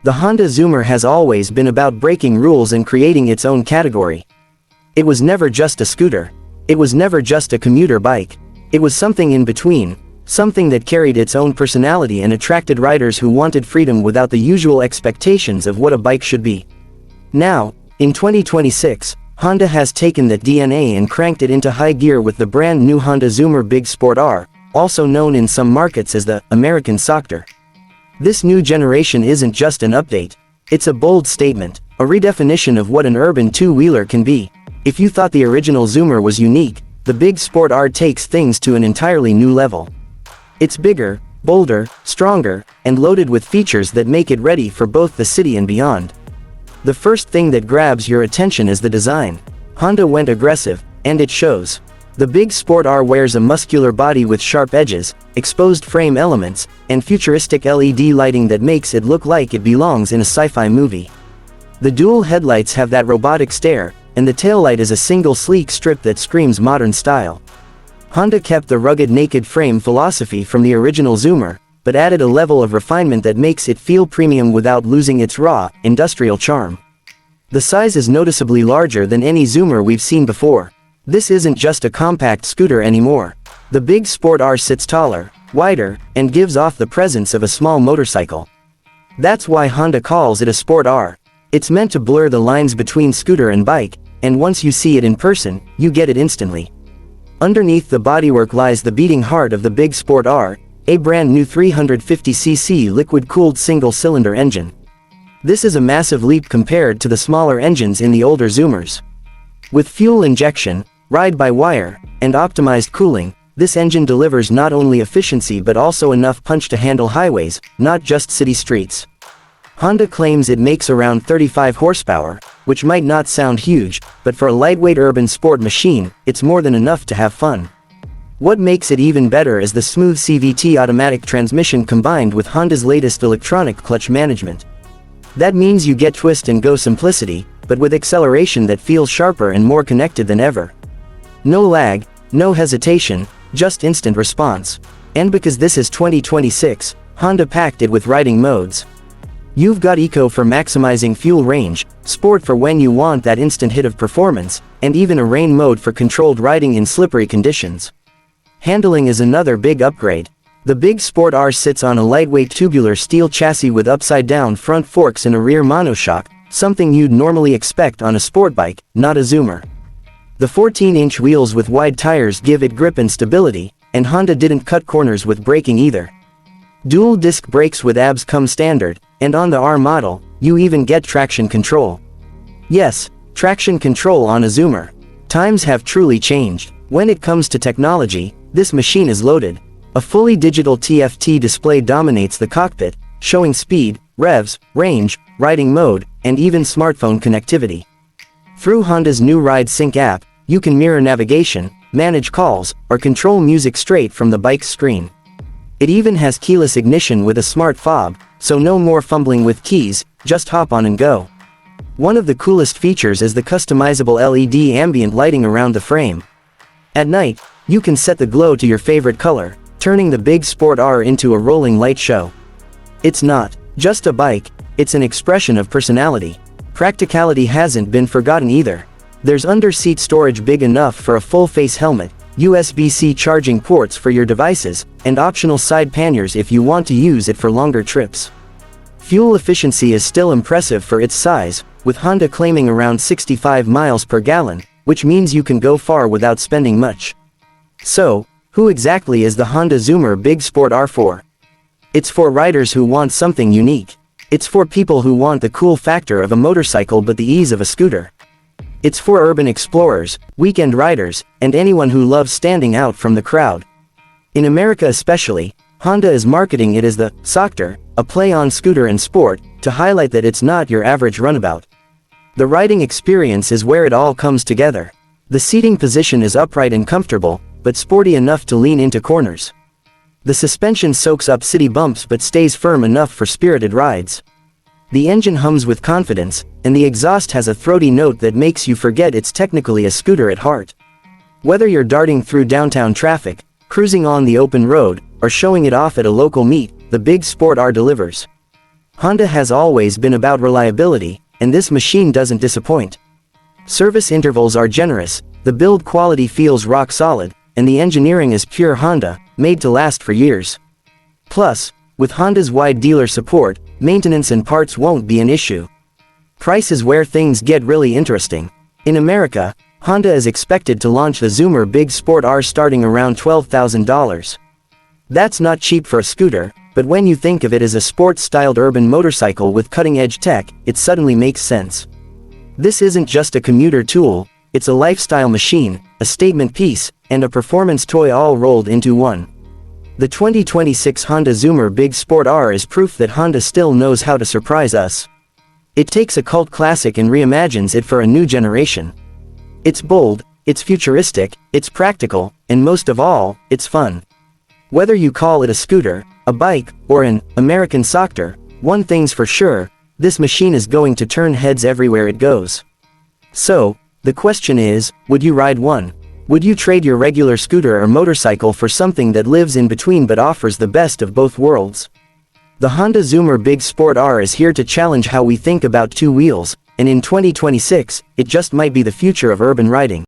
The Honda Zoomer has always been about breaking rules and creating its own category. It was never just a scooter. It was never just a commuter bike. It was something in between, something that carried its own personality and attracted riders who wanted freedom without the usual expectations of what a bike should be. Now, in 2026, Honda has taken that DNA and cranked it into high gear with the brand new HondaZoomerBigSportRUSA, also known in some markets as the American Sockter. This new generation isn't just an update, it's a bold statement, a redefinition of what an urban two-wheeler can be. If you thought the original Zoomer was unique, the Big Sport R takes things to an entirely new level. It's bigger, bolder, stronger, and loaded with features that make it ready for both the city and beyond. The first thing that grabs your attention is the design. Honda went aggressive, and it shows. The Big Sport R wears a muscular body with sharp edges, exposed frame elements, and futuristic LED lighting that makes it look like it belongs in a sci-fi movie. The dual headlights have that robotic stare, and the taillight is a single sleek strip that screams modern style. Honda kept the rugged naked frame philosophy from the original Zoomer, but added a level of refinement that makes it feel premium without losing its raw, industrial charm. The size is noticeably larger than any Zoomer we've seen before. This isn't just a compact scooter anymore. The Big Sport R sits taller, wider, and gives off the presence of a small motorcycle. That's why Honda calls it a Sport R. It's meant to blur the lines between scooter and bike, and once you see it in person, you get it instantly. Underneath the bodywork lies the beating heart of the Big Sport R, a brand new 350cc liquid-cooled single-cylinder engine. This is a massive leap compared to the smaller engines in the older Zoomers. With fuel injection, ride-by-wire, and optimized cooling, this engine delivers not only efficiency but also enough punch to handle highways, not just city streets. Honda claims it makes around 35 horsepower, which might not sound huge, but for a lightweight urban sport machine, it's more than enough to have fun. What makes it even better is the smooth CVT automatic transmission combined with Honda's latest electronic clutch management. That means you get twist-and-go simplicity, but with acceleration that feels sharper and more connected than ever. No lag, no hesitation, just instant response. And because this is 2026, Honda packed it with riding modes. You've got Eco for maximizing fuel range, Sport for when you want that instant hit of performance, and even a rain mode for controlled riding in slippery conditions. Handling is another big upgrade. The Big Sport R sits on a lightweight tubular steel chassis with upside-down front forks and a rear monoshock, something you'd normally expect on a sport bike, not a Zoomer. The 14-inch wheels with wide tires give it grip and stability, and Honda didn't cut corners with braking either. Dual disc brakes with ABS come standard, and on the R model, you even get traction control. Yes, traction control on a Zoomer. Times have truly changed. When it comes to technology, this machine is loaded. A fully digital TFT display dominates the cockpit, showing speed, revs, range, riding mode, and even smartphone connectivity. Through Honda's new Ride Sync app, you can mirror navigation, manage calls, or control music straight from the bike's screen. It even has keyless ignition with a smart fob, so no more fumbling with keys, just hop on and go. One of the coolest features is the customizable LED ambient lighting around the frame. At night, you can set the glow to your favorite color, turning the Big Sport R into a rolling light show. It's not just a bike, it's an expression of personality. Practicality hasn't been forgotten either. There's under-seat storage big enough for a full-face helmet, USB-C charging ports for your devices, and optional side panniers if you want to use it for longer trips. Fuel efficiency is still impressive for its size, with Honda claiming around 65 miles per gallon, which means you can go far without spending much. So, who exactly is the HondaZoomer Big Sport R for? It's for riders who want something unique. It's for people who want the cool factor of a motorcycle but the ease of a scooter. It's for urban explorers, weekend riders, and anyone who loves standing out from the crowd. In America especially, Honda is marketing it as the Sockter, a play on scooter and sport, to highlight that it's not your average runabout. The riding experience is where it all comes together. The seating position is upright and comfortable, but sporty enough to lean into corners. The suspension soaks up city bumps but stays firm enough for spirited rides. The engine hums with confidence, and the exhaust has a throaty note that makes you forget it's technically a scooter at heart. Whether you're darting through downtown traffic, cruising on the open road, or showing it off at a local meet, the Big Sport R delivers. Honda has always been about reliability, and this machine doesn't disappoint. Service intervals are generous, the build quality feels rock solid, and the engineering is pure Honda, made to last for years. Plus, with Honda's wide dealer support, maintenance and parts won't be an issue. Price is where things get really interesting. In America, Honda is expected to launch the ZoomerBigSportRReview starting around $12,000. That's not cheap for a scooter, but when you think of it as a sports-styled urban motorcycle with cutting-edge tech, it suddenly makes sense. This isn't just a commuter tool, it's a lifestyle machine, a statement piece, and a performance toy all rolled into one. The 2026 HondaZoomerBigSportRReview is proof that Honda still knows how to surprise us. It takes a cult classic and reimagines it for a new generation. It's bold, it's futuristic, it's practical, and most of all, it's fun. Whether you call it a scooter, a bike, or an American Sockter, one thing's for sure, this machine is going to turn heads everywhere it goes. So, the question is, would you ride one? Would you trade your regular scooter or motorcycle for something that lives in between but offers the best of both worlds? The HondaZoomerBigSportRReview is here to challenge how we think about two wheels, and in 2026, it just might be the future of urban riding.